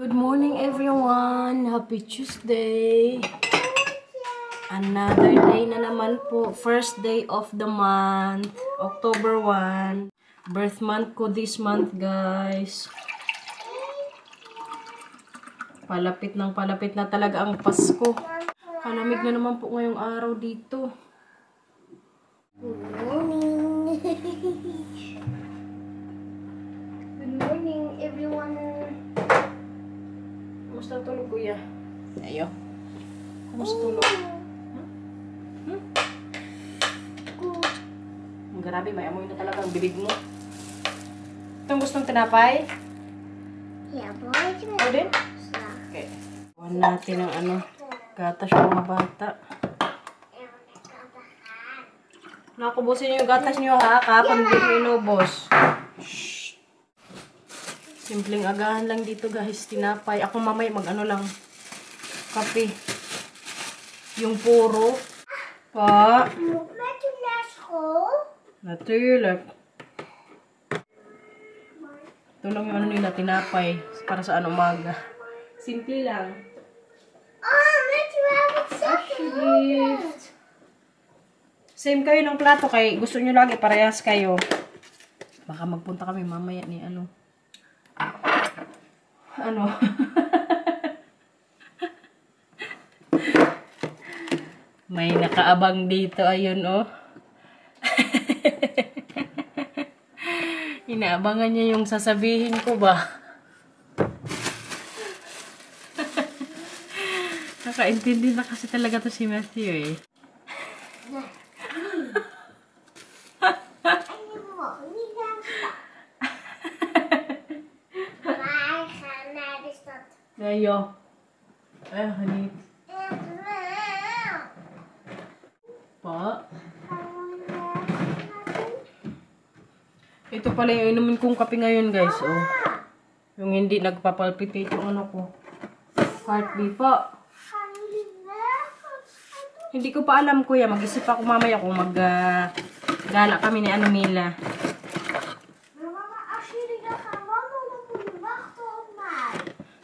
Good morning everyone! Happy Tuesday! Another day na naman po. First day of the month. October 1. Birth month ko this month, guys. Palapit na talaga ang Pasko. Kalamig na naman po ngayong araw dito. Good morning. Good morning, everyone. Kumusta tulog, kuya? Ayo. Kumusta tulog? Grabe, may amoy na talaga ang bibig mo. Itong gustong tinapay? Yeah, boy. O din? Okay. Kuhan natin ang gatas yung mga bata. Nakubusin niyo yung gatas niyo, ha? Kapag hindi mo inubos. Simpleng agahan lang dito, guys. Tinapay. Ako mamaya mag-ano lang. Kape. Yung puro. Pa. Natulog. Ito lang yung ano nila, tinapay. Para sa umaga. Simple lang. Same kayo ng plato kay gusto nyo lagi parehas kayo. Baka magpunta kami mamaya ni ano. May nakaabang dito, ayun oh. Inaabangan niya yung sasabihin ko ba. Nakaintindi na kasi talaga to si Matthew eh. Ayo. Honey. Pa. Ito pala yung inumin kong kape ngayon, guys. Oh. Yung hindi nagpapalpitate yung ano ko. Heartbeat pa. Hindi ko pa alam, kuya. Mag-isip ako mamaya kung gala kami ni Mila.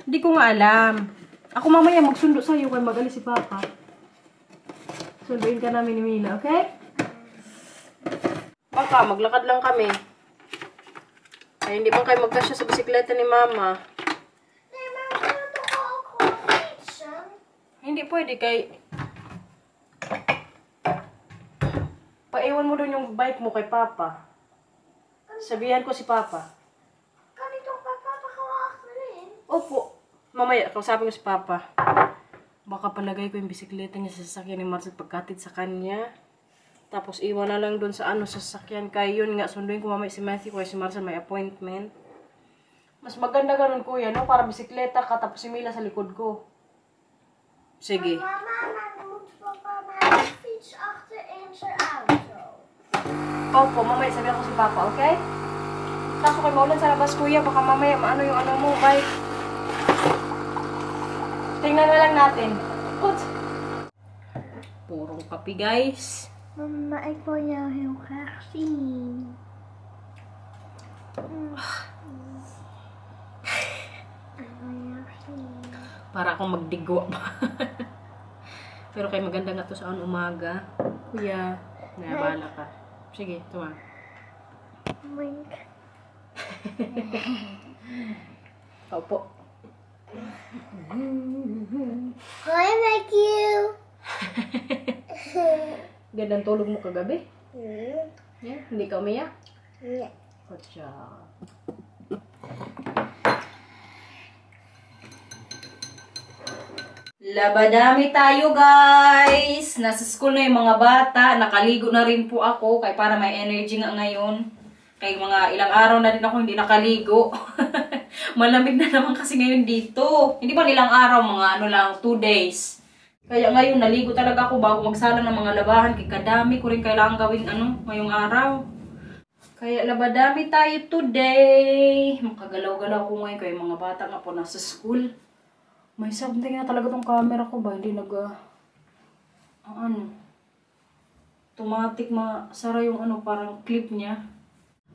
Hindi ko nga alam. Ako mamaya magsundo sa'yo kaya mag-alis si Papa. Sunduin ka namin ni Mila, okay? Baka maglakad lang kami. Ay, hindi ba kayo magkasya sa bisikleta ni Mama? Hindi pwede kay... Paiwan mo doon yung bike mo kay Papa. Sabihan ko si Papa. Opo. Mamaya, kausapin ko si Papa. Baka palagay ko yung bisikleta niya sa sasakyan ni Marcel pagkatid sa kanya. Tapos iwan na lang doon sa sa sasakyan. Kaya yun nga, sunduin ko mamaya si Matthew kaya si Marcel may appointment. Mas maganda ganun, kuya, no? Para bisikleta ka tapos si Mila sa likod ko. Sige. Opo, mamaya sabihan ko si Papa, okay? Kaso kay maulan sa labas, kuya, baka mamaya maano yung mo, bike. Tingnan na lang natin. Put. Purong kape, guys. Mama, ik wil jou heel graag zien. Para akong magdigo. Pero kay maganda nga to sa umaga. Kuya, nabala ka. Sige, tuwa. Wink. Opo. Hi, Matthew. Gandang tulog mo kagabi? Yeah? Hindi ka umiyak? Yeah. Kotsa. Labadami tayo, guys! Nasa school na yung mga bata. Nakaligo na rin po ako kay para may energy nga ngayon. Kay mga ilang araw na din ako hindi nakaligo. Malamig na naman kasi ngayon dito. Hindi ba ilang araw, mga lang, 2 days. Kaya ngayon, naligo talaga ako bago magsala ng mga labahan. Kaya kadami ko rin kailangan gawin ngayong araw. Kaya labadami tayo today. Makagalaw-galaw ko ngayon kaya mga bata nga po nasa school. May something na talaga tong camera ko ba? Hindi automatic masara yung parang clip niya.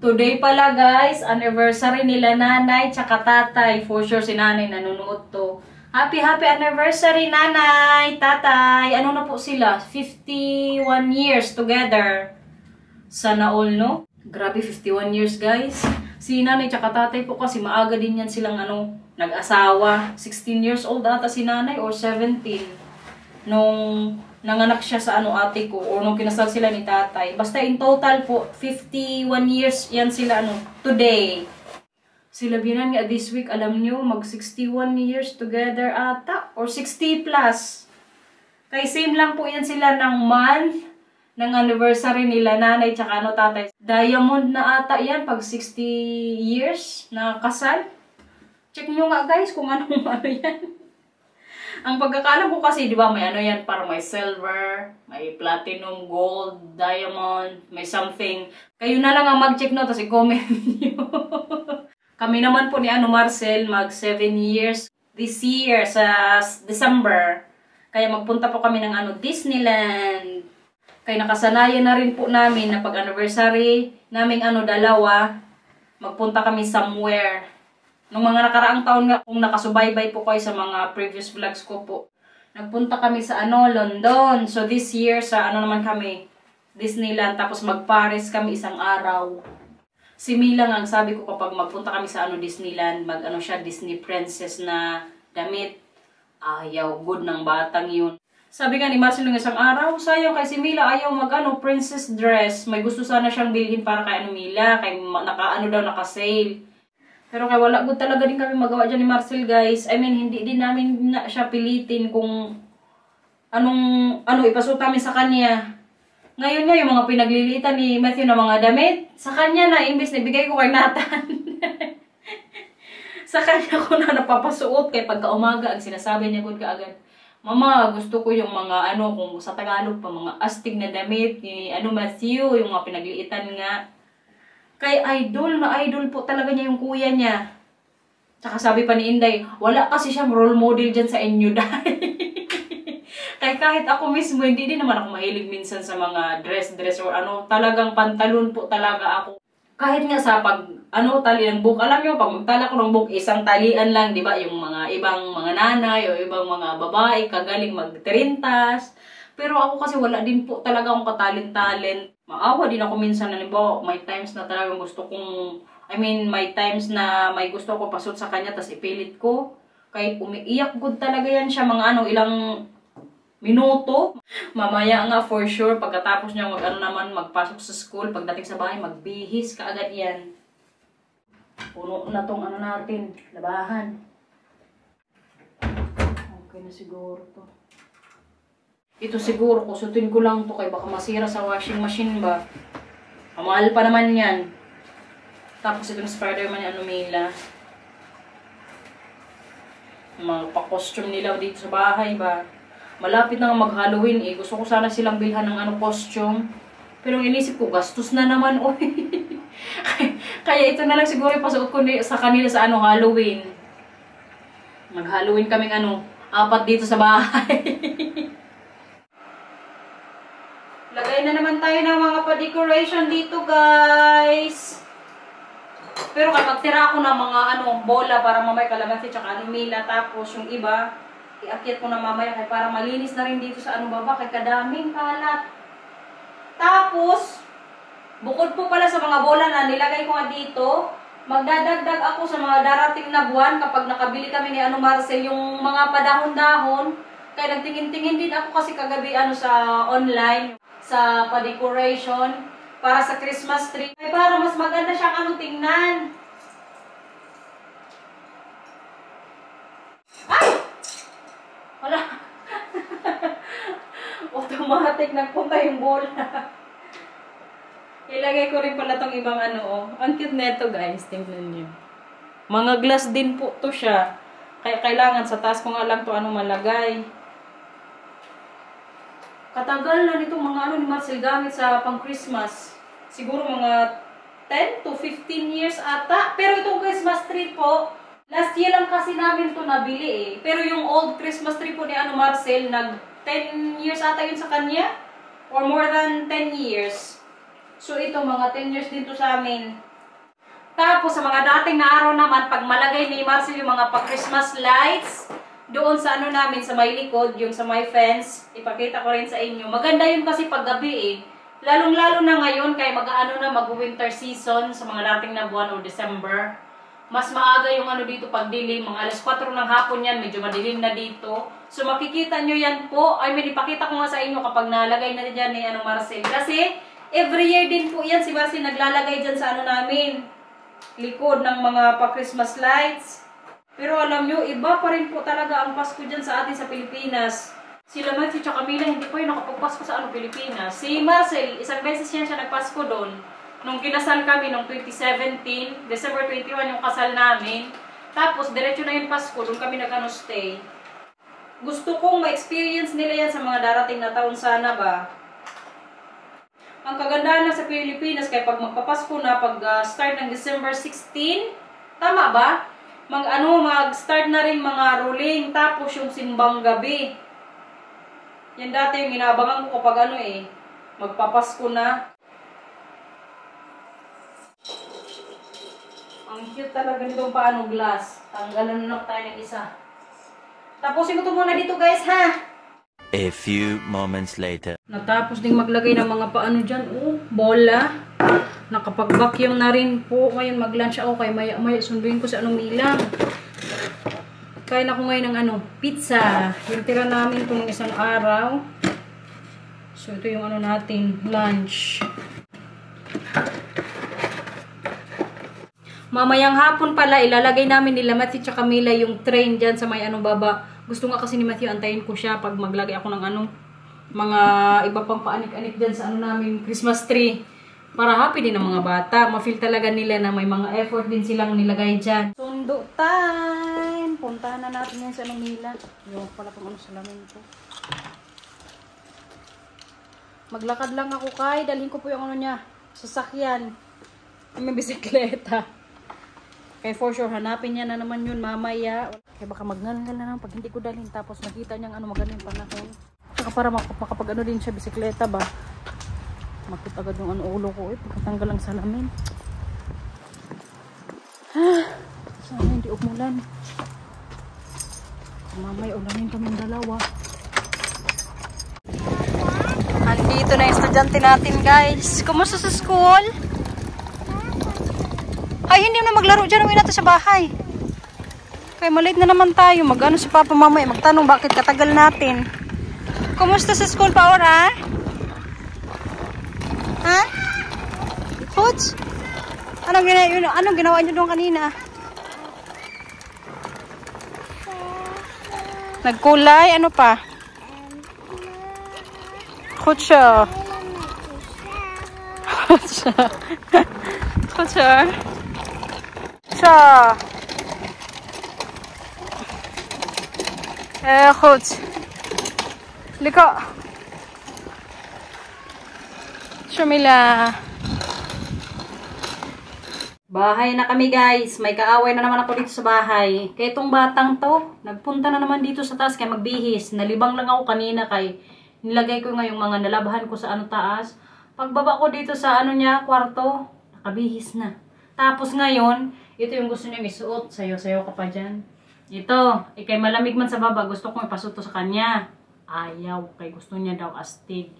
Today pala guys, anniversary nila nanay tsaka tatay. For sure si nanay nanonood to. Happy anniversary nanay, tatay. Ano na po sila? 51 years together. Sana all, no? Grabe, 51 years guys. Si nanay tsaka tatay po kasi maaga din yan silang nag-asawa. 16 years old ata si nanay or 17. Nung nanganak siya sa ate ko or nung kinasal sila ni tatay. Basta in total po, 51 years yan sila today. Sila binan nga this week, alam nyo, mag 61 years together ata or 60 plus. Kay same lang po yan sila ng month ng anniversary nila nanay tsaka tatay. Diamond na ata yan pag 60 years na kasal. Check nyo nga guys kung anong yan. Ang pagkakalam ko kasi, di ba, may yan, parang may silver, may platinum, gold, diamond, may something. Kayo na lang ang mag-check no, tapos i-comment nyo. Kami naman po ni Marcel, mag 7 years this year sa December. Kaya magpunta po kami ng Disneyland. Kaya nakasanayan na rin po namin na pag-anniversary naming dalawa, magpunta kami somewhere. Nung mga nakaraang taon nga, kung nakasubaybay po kayo sa mga previous vlogs ko po, nagpunta kami sa London. So this year, sa naman kami, Disneyland. Tapos mag-Paris kami isang araw. Si Mila nga, ang sabi ko kapag magpunta kami sa Disneyland, siya, Disney princess na damit. Ayaw, good ng batang yun. Sabi nga ni Marcel ng isang araw, sayang kay si Mila, ayaw princess dress. May gusto sana siyang bilhin para kay Mila, kay naka-sale. Pero kaya wala good talaga din kami magawa dyan ni Marcel guys. I mean, hindi din namin na siya pilitin kung ipasuot namin sa kanya. Ngayon nga, yung mga pinaglilitan ni Matthew na mga damit, sa kanya na, imbis na ibigay ko kay Nathan. Sa kanya ko na napapasuot kaya pagka umaga, ang sinasabi niya good kaagad, Mama, gusto ko yung mga kung sa Tagalog pa, mga astig na damit ni Matthew, yung mga pinaglilitan nga. Kay idol po talaga niya yung kuya niya. Tsaka sabi pa ni Inday, wala kasi siyang role model dyan sa inyo dahil. Kaya kahit ako mismo, hindi din naman ako mahilig minsan sa mga dress or talagang pantalon po talaga ako. Kahit nga sa tali ng buhok, alam nyo, pag magtala ko ng buhok, isang talian lang, di ba? Yung mga ibang mga nanay o ibang mga babae, kagaling mag-trintas. Pero ako kasi wala din po talaga akong katalent-talent. Maawa din ako minsan, halimbawa, may times na talagang gusto kong, may times na may gusto ko pasot sa kanya, tas ipilit ko. Kahit umiiyak good talaga yan siya, mga ilang minuto. Mamaya nga for sure, pagkatapos niya magpasok sa school, pagdating sa bahay, magbihis kaagad yan. Puno na tong natin, labahan. Okay na siguro to. Ito siguro, kusutin ko lang to kay baka masira sa washing machine ba. Mahal pa naman yan. Tapos itong Spider-Man ni Mila. Mga pa-costume nila dito sa bahay ba. Malapit na nga mag-Halloween eh. Gusto ko sana silang bilhan ng costume. Pero inisip ko, gastos na naman. Kaya ito na lang siguro ipasuot ko sa kanila sa Halloween. Mag-Halloween kaming 4 dito sa bahay. Lagay na naman tayo ng mga pa-decoration dito, guys. Pero kapag tira ako ng mga bola para mamaya kalamansi tsaka Mila, tapos yung iba, iakyat ko na mamaya kaya para malinis na rin dito sa baba kay kadaming kalat. Tapos, bukod po pala sa mga bola na nilagay ko nga dito, magdadagdag ako sa mga darating na buwan kapag nakabili kami ni Marcel yung mga padahon-dahon. Kaya nagtingin-tingin din ako kasi kagabi sa online sa pa-decoration para sa Christmas tree. Ay, para mas maganda siyang tingnan. Ay! Wala. Automatic nagpunta yung bola. Ilagay ko rin pala tong ibang Ang cute neto guys, tingnan niyo. Mga glass din po to siya. Kaya kailangan sa taas ko nga lang to malagay. Katagal na nitong mga ni Marcel gamit sa pang-Christmas. Siguro mga 10 to 15 years ata. Pero itong Christmas tree po, last year lang kasi namin to nabili eh. Pero yung old Christmas tree po ni Marcel, nag 10 years ata yun sa kanya. Or more than 10 years. So ito, mga 10 years dito sa amin. Tapos sa mga dating na araw naman, pag malagay ni Marcel yung mga pag-Christmas lights, doon sa ano namin, sa may likod, yung sa may fence, ipakita ko rin sa inyo. Maganda yun kasi pag gabi eh. Lalong-lalo na ngayon, kaya mag-ano na, mag-winter season sa mga dating na buwan o December. Mas maaga yung ano dito pag dilim, mga alas 4 ng hapon yan, medyo madilim na dito. So makikita nyo yan po, I mean, ipakita ko nga sa inyo kapag nalagay na dyan ni Marcel. Kasi every year din po yan si Marcel naglalagay dyan sa ano namin, likod ng mga pa-Christmas lights. Pero alam nyo, iba pa rin po talaga ang Pasko dyan sa atin sa Pilipinas. Sila Matthew at Camila, hindi po yung nakapagpasko sa Pilipinas. Si Marcel, isang beses siya nagpasko doon. Nung kinasal kami, nung 2017, December 21 yung kasal namin. Tapos, diretso na yung Pasko, doon kami nag-stay. Gusto kong ma-experience nila yan sa mga darating na taon sana ba. Ang kagandahan lang sa Pilipinas, kaya pag magpapasko na, pag-start ng December 16, tama ba? Mag-start na rin mga ruling, tapos yung simbang gabi. Yan dati yung inaabangan ko kapag magpapasko na. Ang cute talaga nitong glass. Tanggalan na tayo ng isa. Tapusin ko ito muna dito guys ha. A few moments later. Natapos ding maglagay ng mga dyan. Bola. Nakapag-vacuum na rin po. Ngayon mag-lunch ako kay maya sunduin ko sa Mila. Kain ako ngayon ng pizza. Yung tira namin kung isang araw. So ito yung natin, lunch. Mamayang hapon pala, ilalagay namin nila Matthew at Camila yung train dyan sa may baba. Gusto nga kasi ni Matthew, antayin ko siya pag maglagay ako ng mga iba pang paanik-anik dyan sa namin, Christmas tree. Para happy din ang mga bata. Ma-feel talaga nila na may mga effort din silang nilagay dyan. Sundo time! Puntahan na natin yan sa Mila. Yung pala kung salamin ko. Maglakad lang ako kay. Dalhin ko po yung niya. Sasakyan. May bisikleta. Kaya for sure, hanapin niya na naman yun mamaya. Kaya baka magnangal na lang pag hindi ko dalhin. Tapos nakita niyang maganda yung panahon. Saka para makapag din siya bisikleta ba. Makit agad yung ulo ko. Pagkatanggal ang salamin. Sana hindi umulan. Mamaya ulanin kaming dalawa. Andito na yung estudyante natin guys. Kumusta sa school? Ay, hindi na maglaro dyan. Uwi natin sa bahay. Kaya malate na naman tayo. Mag-ano si Papa mamaya. Magtanong bakit katagal natin. Kumusta sa school pa ora? Ha? Hoots? Anong ginawa niyo doon kanina? Nagkulay? Ano pa? Kutsa. Kutsa. Kutsa. Kutsa. Goed. Liko. Shamila. Bahay na kami guys. May kaaway na naman ako dito sa bahay. Kaya itong batang to, nagpunta na naman dito sa taas kaya magbihis. Nalibang lang ako kanina kay nilagay ko nga yung mga nalabahan ko sa taas. Pagbaba ko dito sa kwarto, nakabihis na. Tapos ngayon, ito yung gusto niya isuot. Sayo-sayo ka pa dyan. Ito, ikay malamig man sa baba. Gusto kong ipasuot to sa kanya. Ayaw, kay gusto niya daw astig.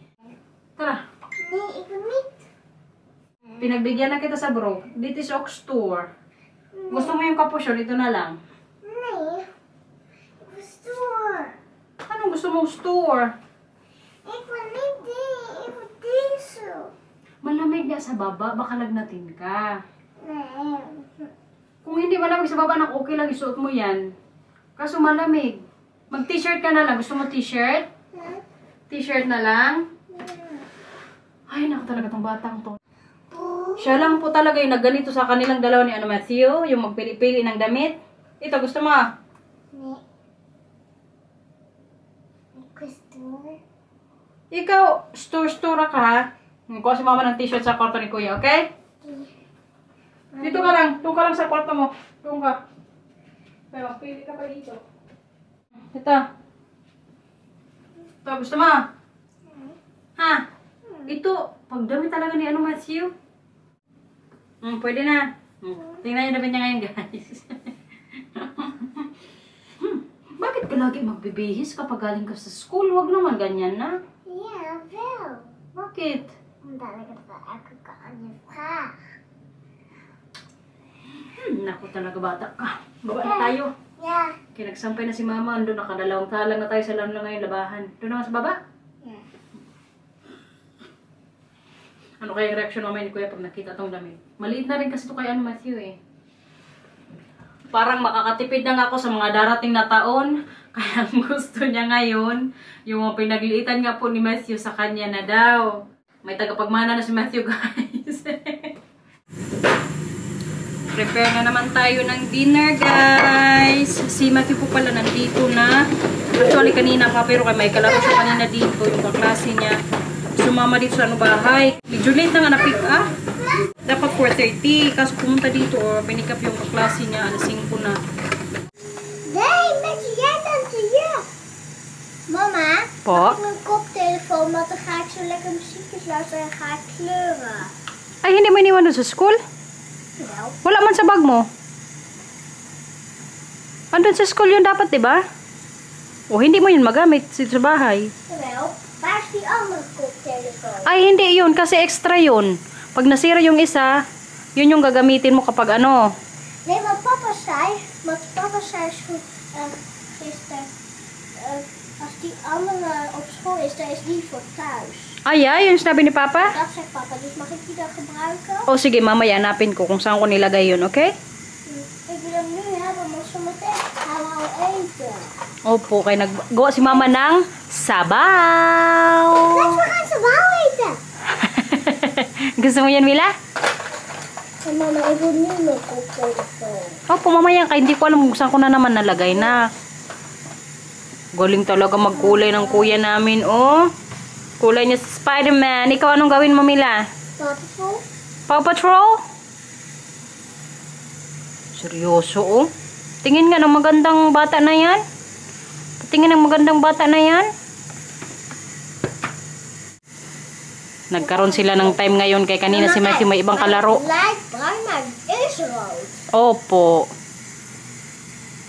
Tara. Pinagbigyan na kita sa bro. Dito sa Ox Store. Gusto mo yung kapusyon? Ito na lang. Store. Anong gusto mong store? Malamig nga sa baba. Baka lagnatin ka. Kung hindi malamig sa baba, okay lang isuot mo yan. Kaso malamig. Mag-t-shirt ka na lang. Gusto mo t-shirt? T-shirt na lang? Ay, naku talaga tong batang to. Siya lang po talaga yung nagganito sa kanilang dalawa ni Matthew. Yung magpili-pili ng damit. Ito, gusto mo? Ikaw, store ka ha? Kuha si mama ng t-shirt sa kwarto ni kuya, okay? Dito ka lang. Doon ka lang sa kwarto mo. Doon ka. Pero, pili ka pa dito. Ito. Ito, gusto mo? Ha? Ito, pagdami talaga ni Matthew. Pwede na. Tingnan niyo naman niya ngayon, guys. Bakit ka lagi magbibihis kapag galing ka sa school? Huwag naman ganyan na. Ja, wel. Bakit? Omdat ik het wel elke keer aan je vraag. Naku talaga bata ka. Baba na tayo. Ja. Kaya nagsampay na si mama. Doon nakadalawang talang na tayo sa lalo na ngayon labahan. Doon naman sa baba. Ja. Ano kaya yung reaction naman ni Kuya pag nakita tong damit? Maliit na rin kasi ito kay Matthew eh. Parang makakatipid na nga ako sa mga darating na taon. Kaya gusto niya ngayon, yung mga pinagliitan nga po ni Matthew sa kanya na daw. May tagapagmana na si Matthew, guys. Prepare na naman tayo ng dinner, guys. Si Matthew po pala nandito na. Actually, kanina pa, pero may kalaro siya kanina dito, yung kaklase niya. Sumama dito sa bahay. Medyo late na nga na-pick up. Dapat 4:30. Kaso pumunta dito, or pinik up yung kaklase niya. Alas 5 na. Nee, met jij dan te je. Mama, Po? pak mijn koptelefoon, want dan ga ik zo lekker muziekjes luisteren en ga ik kleuren. Ay, hindi mo iniwan doon sa school? Wel. Wala man sa bag mo. Andun sa school yun dapat, diba? O hindi mo yun magamit sa bahay. Wel. Waar is die andere koptelefoon? Ay, hindi yun. Kasi extra yun. Pag nasira yung isa, yun yung gagamitin mo kapag ano. Nee, want papa zei gisteren, als die andere op school is, dan is die voor thuis. Ay, yun sinabi ni Papa? Dat zegt papa, dus mag ik die dan gebruiken? O sige, mamaya hanapin ko kung saan ko nilagay yun, okay? Ik wil hem nu hebben, maar zometeen gaan we al eten. Opo, kaya naggawa si Mama ng sabaw. We gaan sabaw eten. Gusto mo yan, Mila? En mama, ik wil nu mijn koptelefoon. Opo, mamaya. Kaya hindi ko alam kung saan ko na naman nalagay na. Galing talaga magkulay ng kuya namin, oh. Kulay niya sa Spider-Man. Ikaw, anong gawin mo, Mila? Papatrol? Paw Patrol? Seryoso, oh. Tingin nga ng magandang bata na yan. Tingin ng magandang bata na yan. Nagkaroon sila ng time ngayon kay kanina si Matthew may ibang kalaro. Lijkt bruin, maar is rood. Opo.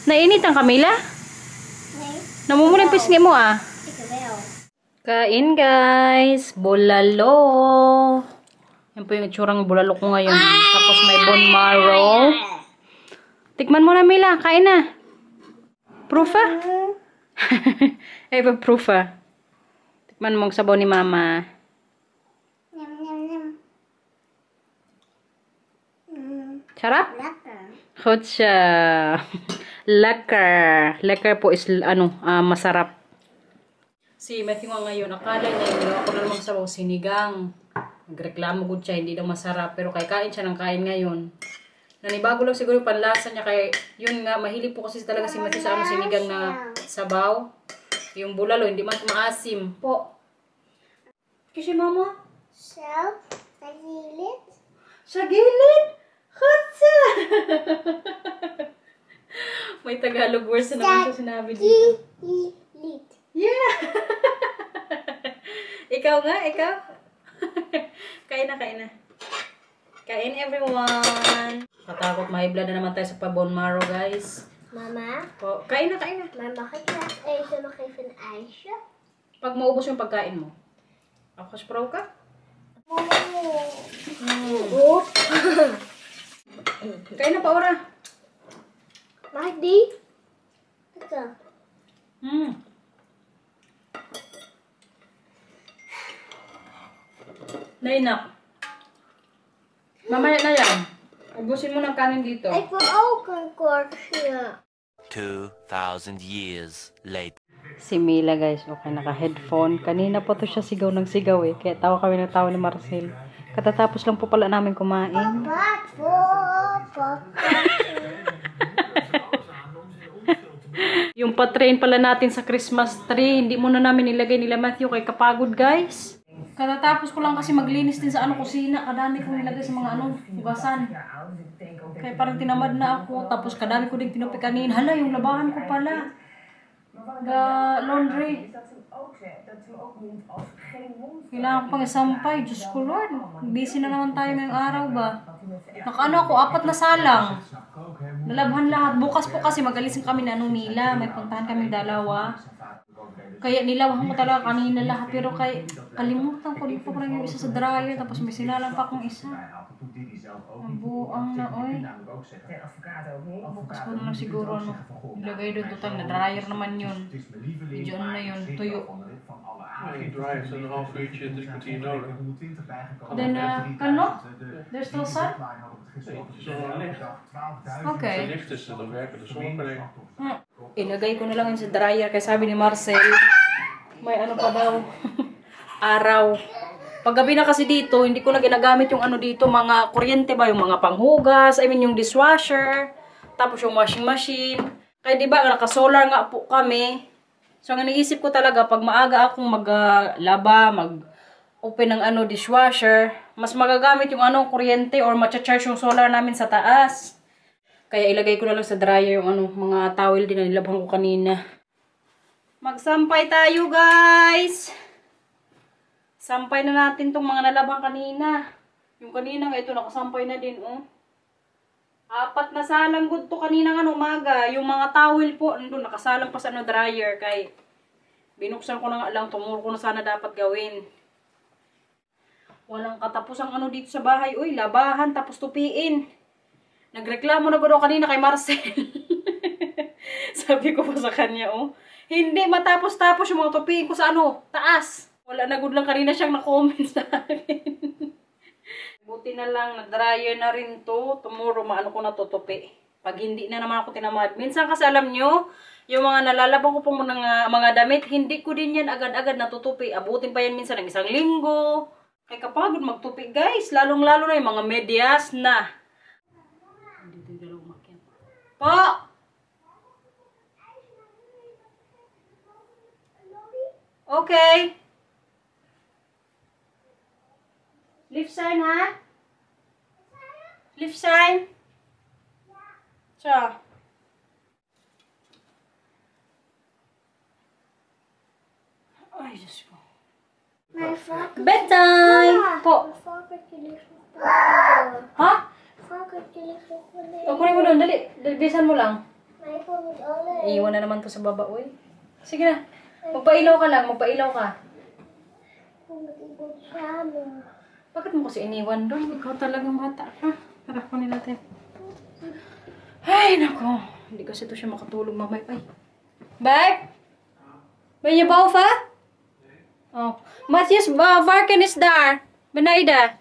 Nainit ang Camila? Nee, Namumula yung pisngi mo ah. ik wel. Kain guys. Bulalo. Yan po yung itsurang bulalo ko ngayon. Tapos may bone marrow. Tikman mo na Mila. Kain na. Proof ah? Eh, proof ah. Tikman mo ang sabaw ni Mama. Nyam, nyam, nyam. Sarap? Lekker. Goed siya. Lekker. Lekker po is masarap. Si Matthew nga ngayon, akala niya, ginawa ko na naman sabaw sinigang. Nagreklamo good siya, hindi daw masarap. Pero kay kain siya ng kain ngayon. Nanibago lang siguro yung panlasa niya. Kaya yun nga, mahilig po kasi talaga si Matthew sa sinigang na sabaw. Yung bulalo, hindi man maasim po. Kasi mama? Zo, naar jullie. Sa gilid? Kutsa! May Tagalog words na naman siya sinabi dito. Lied. Yeah! Ikaw nga, ikaw. Kain na, kain na. Kain everyone. Katakot, mahibla na naman tayo sa pa-bone marrow, guys. Mama, Po, kain na, kain na. maar mag ik laat eten nog even een ijsje? Pag maubos yung pagkain mo. Ako spraw ka? Oep. Kain na pa, Ora. Mag ik die? Ito. Nainak. Mamaya na yan. Ubusin mo ng kanin dito. Ik wil ook een korstje. 2,000 years later. Si Mila guys, okay, naka-headphone. Kanina po to siya sigaw ng sigaw eh. Kaya tawa kami ng tawa ni Marcel. Katatapos lang po pala namin kumain. Yung patrain pala natin sa Christmas tree, hindi muna namin nilagay nila Matthew kay kapagod guys. Katatapos ko lang kasi maglinis din sa kusina. Kadami kong nilagay sa mga hugasan. Kaya parang tinamad na ako. Tapos kadami ko din tinupi kanina. Hala, yung labahan ko pala. laundry. Kailangan ko pang isampay. Diyos ko, Lord. Busy na naman tayo ngayong araw ba? Nakaano ako, 4 na salang. Nalabhan lahat. Bukas po kasi magalising kami na Nila. May puntahan kami 2. Kaya nilawahan ko talaga kanina lahat. Pero kalimutan ko. Di pa lang yung isa sa dryer. Tapos may sinalang pa akong isa. Ang buang na, oy. Bukas ko na lang siguro, no. Ilagay doon total na dryer naman yun. Medyo ano na yun, tuyo. Je draait een half uurtje, 3 kwartier nodig. Then, ano? There's still sun? Nee, het is nog wel licht. Okay. Als het licht is, dan werken de zonnepanelen. Ilagay ko na lang yun sa dryer. Kaya sabi ni Marcel, may ano pa daw, araw. Paggabi na kasi dito, hindi ko na ginagamit yung ano dito, mga kuryente ba, yung mga panghugas, yung dishwasher, tapos yung washing machine. Kaya diba, naka-solar nga po kami. So, ang naisip ko talaga, pag maaga akong maglaba, mag-open ng dishwasher, mas magagamit yung kuryente or matcha-charge yung solar namin sa taas. Kaya ilagay ko na lang sa dryer yung mga towel din na nilabhan ko kanina. Magsampay tayo, guys! Sampay na natin tong mga nalabang kanina. Yung kanina nga ito, nakasampay na din, oh. 4 na salang good to kanina nga umaga. Yung mga towel po, nandun, nakasalang pa sa dryer. Kay binuksan ko na nga lang, tumuro ko na sana dapat gawin. Walang katapos ang dito sa bahay. Uy, labahan, tapos tupiin. Nagreklamo na ko daw kanina kay Marcel. Sabi ko pa sa kanya, oh. Hindi matapos-tapos yung mga tupiin ko sa taas. Wala na good lang kanina siyang na-comment sa akin. Buti na lang, na-dryer na rin to. Tomorrow, ko na tutupi. Pag hindi na naman ako tinamad. Minsan kasi alam nyo, yung mga nalalabang ko pong mga damit, hindi ko din yan agad-agad natutupi. Abutin pa yan minsan ng 1 linggo. Kaya kapagod magtupi, guys. Lalong-lalo na yung mga medyas na. Dito yung dalawang makyan. Po! Okay. Lift sign, ha? Lift sign? So. Ay, Diyos ko. Bedtime! Po. Ha? Kunin mo doon, dali. Bilisan mo lang. Iiwan na naman to sa baba, uy. Sige na. Magpailaw ka lang, magpailaw ka. Bakit mo kasi iniwan doon? Ikaw talagang bata ka. Tara, kunin natin. Ay, nako. Hindi kasi ito siya makatulog mamay. Ay. Babe? Ben je boven? Oh. Matthias, varken is daar. Beneden.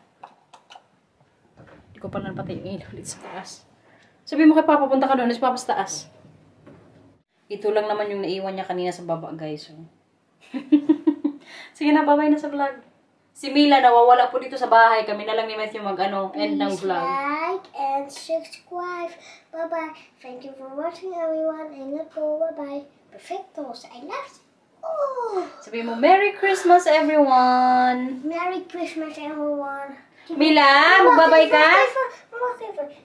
Hindi ko pa napatay yung ilaw ulit sa taas. Sabi mo kay Papa, punta ka doon. Is Papa sa taas. Ito lang naman yung naiwan niya kanina sa baba, guys. So. Sige na, bye-bye na sa vlog. Si Mila nawawala po dito sa bahay. Kami na lang ni Matthew end ng vlog. Like and subscribe. Bye-bye. Thank you for watching, everyone. And go bye-bye. Perfectos. I love you. Oh. Sabi mo, Merry Christmas, everyone! Merry Christmas, everyone. Mila, magbabay ka?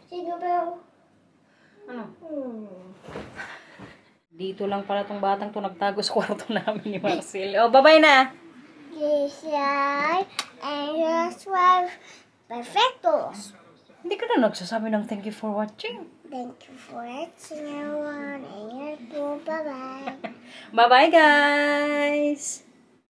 Jingle bell. Ano? Dito lang pala tong batang to nagtago sa kwarto namin ni Marcel. Oh, bye-bye na! Like and subscribe. Perfectos. Hindi ka na nagsasabi ng thank you for watching. Thank you for watching, everyone. And bye-bye. Bye-bye, guys!